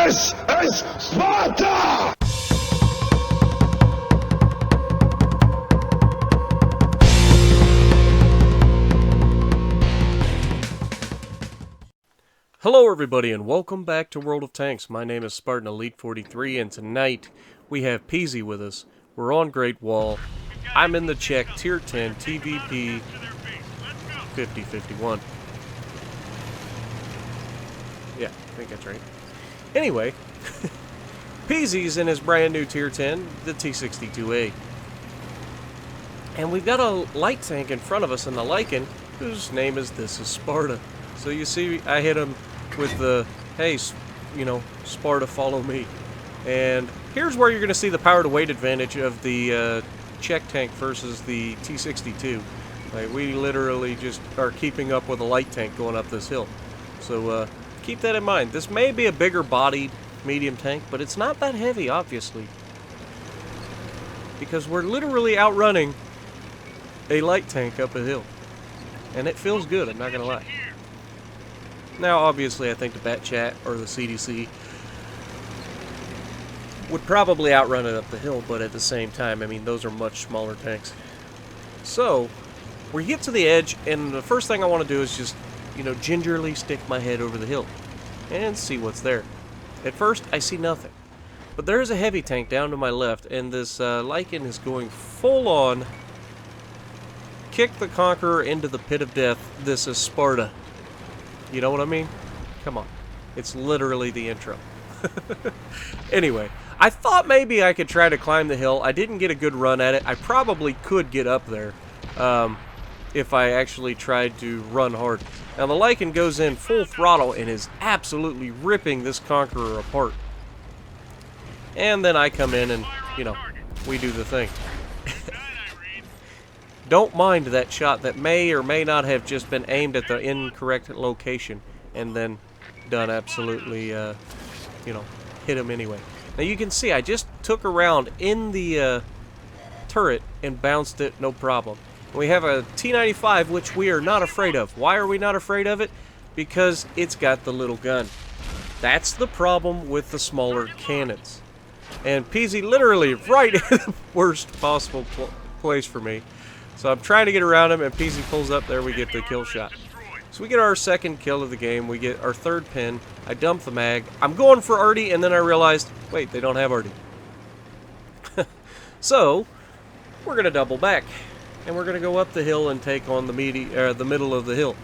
This is Sparta! Hello everybody and welcome back to World of Tanks. My name is Spartan Elite 43 and tonight we have Peezy with us. We're on Great Wall. I'm in the Czech Tier 10 TVP 5051. Yeah, I think that's right. Anyway, Peezy's in his brand new Tier 10, the T62A. And we've got a light tank in front of us in the Lycan, whose name is This is Sparta. So you see, I hit him with the, hey, you know, Sparta, follow me. And here's where you're going to see the power to weight advantage of the Czech tank versus the T62. Like, we literally just are keeping up with a light tank going up this hill. So keep that in mind. This may be a bigger bodied medium tank, but it's not that heavy, obviously. Because we're literally outrunning a light tank up a hill. And it feels good, I'm not going to lie. Now, obviously, I think the Bat Chat or the CDC would probably outrun it up the hill, but at the same time, I mean, those are much smaller tanks. So, we get to the edge, and the first thing I want to do is just, you know, gingerly stick my head over the hill and see what's there. At first, I see nothing. But there's a heavy tank down to my left, and this Lycan is going full on kick the Conqueror into the pit of death. This is Sparta. You know what I mean? Come on. It's literally the intro. Anyway, I thought maybe I could try to climb the hill. I didn't get a good run at it. I probably could get up there if I actually tried to run hard. Now, the Lycan goes in full throttle and is absolutely ripping this Conqueror apart. And then I come in and, you know, we do the thing. Don't mind that shot that may or may not have just been aimed at the incorrect location and then done absolutely, you know, hit him anyway. Now you can see I just took a round in the turret and bounced it, no problem. We have a T95, which we are not afraid of. Why are we not afraid of it? Because it's got the little gun. That's the problem with the smaller cannons. And Peezy literally right in the worst possible place for me. So I'm trying to get around him, and Peezy pulls up. There we get the kill shot. So we get our second kill of the game. We get our third pin. I dump the mag. I'm going for Artie, and then I realized, wait, they don't have Artie. So we're going to double back. And we're going to go up the hill and take on the middle of the hill.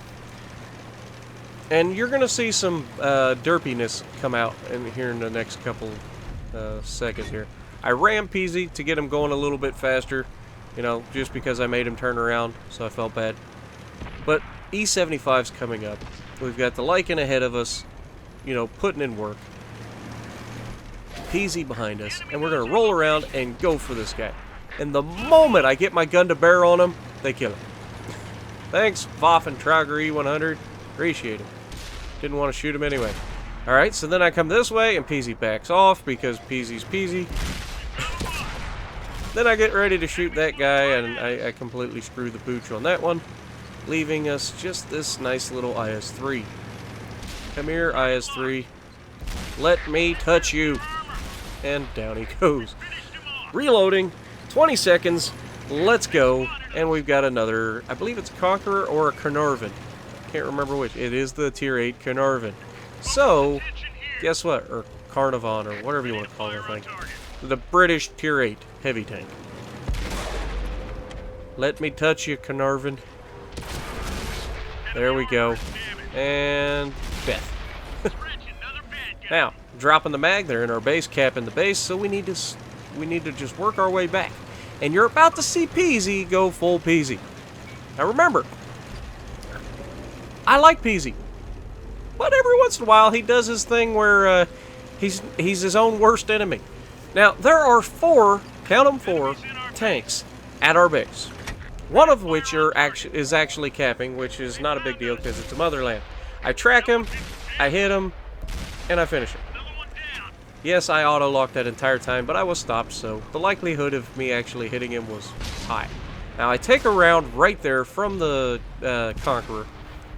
And you're going to see some derpiness come out here in the next couple seconds here. I ran Peezy to get him going a little bit faster. You know, just because I made him turn around, so I felt bad. But E75's coming up. We've got the Lycan ahead of us, you know, putting in work. Peezy behind us, and we're going to roll around and go for this guy. And the moment I get my gun to bear on him, they kill him. Thanks, Waffen Trager E100. Appreciate it. Didn't want to shoot him anyway. Alright, so then I come this way, and Peezy backs off because Peezy's Peezy. Then I get ready to shoot that guy, and I completely screw the pooch on that one, leaving us just this nice little IS-3. Come here, IS-3. Let me touch you. And down he goes. Reloading. 20 seconds. Let's go. And we've got another, I believe it's a Conqueror or a Carnarvon. Can't remember which. It is the Tier 8 Carnarvon. So, guess what? Or Carnarvon, or whatever you want to call it, I think. The British Tier 8 heavy tank. Let me touch you, Carnarvon. There we go. And death. Now, dropping the mag. They're in our base, capping the base, so we need to just work our way back. And you're about to see Peezy go full Peezy. Now remember, I like Peezy, but every once in a while he does his thing where he's his own worst enemy. Now, there are four, count them, four, tanks at our base. One of which is actually capping, which is not a big deal because it's a motherland. I track him, I hit him, and I finish him. Yes, I auto-locked that entire time, but I was stopped, so the likelihood of me actually hitting him was high. Now, I take a round right there from the Conqueror,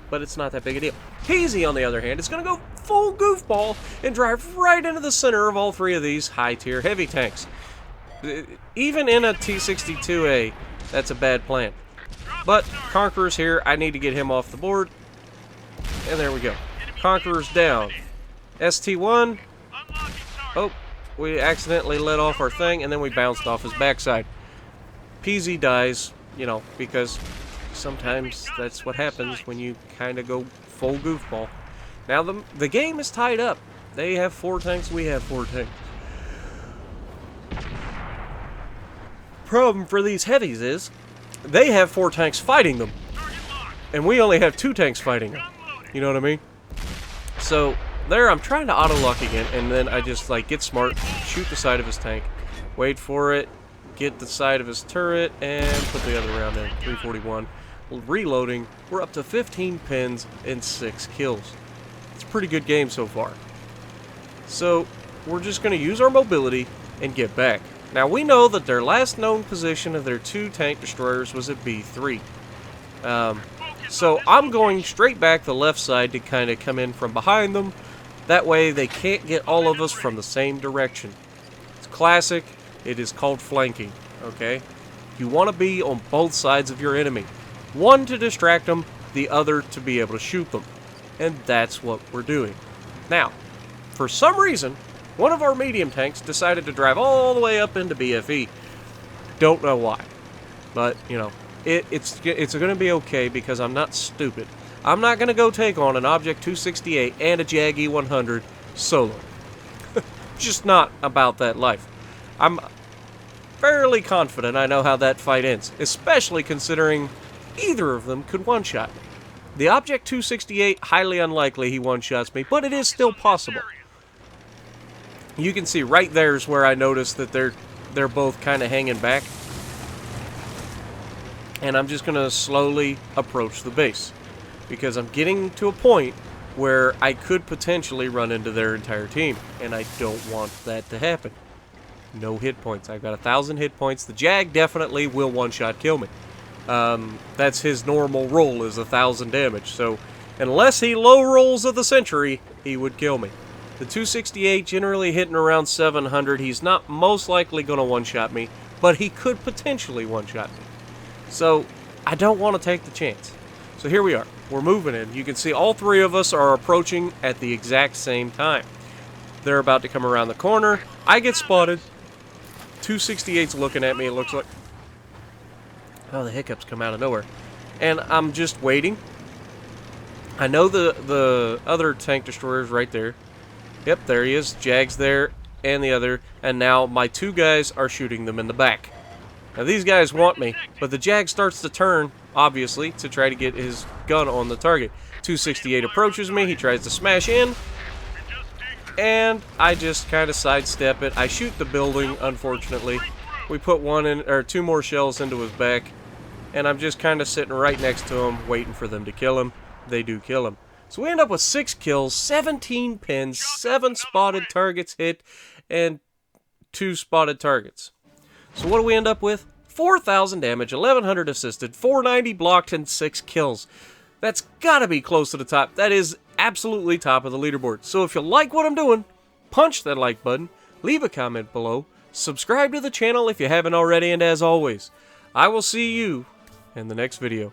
but it's not that big a deal. Peezy, on the other hand, is going to go full goofball and drive right into the center of all three of these high-tier heavy tanks. Even in a T-62A, that's a bad plan. But Conqueror's here. I need to get him off the board. And there we go. Conqueror's down. ST-1. Oh, we accidentally let off our thing, and then we bounced off his backside. Peezy dies, you know, because sometimes that's what happens when you kind of go full goofball. Now the game is tied up. They have 4 tanks, we have 4 tanks. Problem for these heavies is they have 4 tanks fighting them, and we only have 2 tanks fighting them. You know what I mean? So there, I'm trying to auto lock again, and then I just like get smart, shoot the side of his tank, wait for it, get the side of his turret, and put the other round in. 341. Reloading. We're up to 15 pins and 6 kills. It's a pretty good game so far. So we're just going to use our mobility and get back. Now we know that their last known position of their 2 tank destroyers was at B3. So I'm going straight back the left side to kind of come in from behind them. That way they can't get all of us from the same direction. It's classic. It is called flanking. Okay? You want to be on both sides of your enemy. One to distract them, the other to be able to shoot them. And that's what we're doing. Now, for some reason, one of our medium tanks decided to drive all the way up into BFE. Don't know why. But, you know, it's going to be okay because I'm not stupid. I'm not going to go take on an Object 268 and a Jag E100 solo. Just not about that life. I'm fairly confident I know how that fight ends, especially considering either of them could one-shot me. The Object 268, highly unlikely he one-shots me, but it is still possible. You can see right there is where I noticed that they're both kind of hanging back. And I'm just going to slowly approach the base, because I'm getting to a point where I could potentially run into their entire team, and I don't want that to happen. No hit points. I've got 1,000 hit points. The Jag definitely will one-shot kill me. That's his normal roll, is 1,000 damage. So unless he low rolls of the century, he would kill me. The 268 generally hitting around 700. He's not most likely going to one-shot me, but he could potentially one-shot me. So I don't want to take the chance. So here we are. We're moving in. You can see all 3 of us are approaching at the exact same time. They're about to come around the corner. I get spotted. 268's looking at me, it looks like. Oh, the hiccups come out of nowhere. And I'm just waiting. I know the other tank destroyer's right there. Yep, there he is. Jag's there, and the other. And now my 2 guys are shooting them in the back. Now these guys want me, but the Jag starts to turn, obviously, to try to get his gun on the target. 268 approaches me, he tries to smash in, and I just kind of sidestep it. I shoot the building, unfortunately. We put 2 more shells into his back, and I'm just kind of sitting right next to him, waiting for them to kill him. They do kill him. So we end up with 6 kills, 17 pins, 7 spotted targets hit, and 2 spotted targets. So what do we end up with? 4,000 damage, 1,100 assisted, 490 blocked, and 6 kills. That's gotta be close to the top. That is absolutely top of the leaderboard. So if you like what I'm doing, punch that like button, leave a comment below, subscribe to the channel if you haven't already, and as always, I will see you in the next video.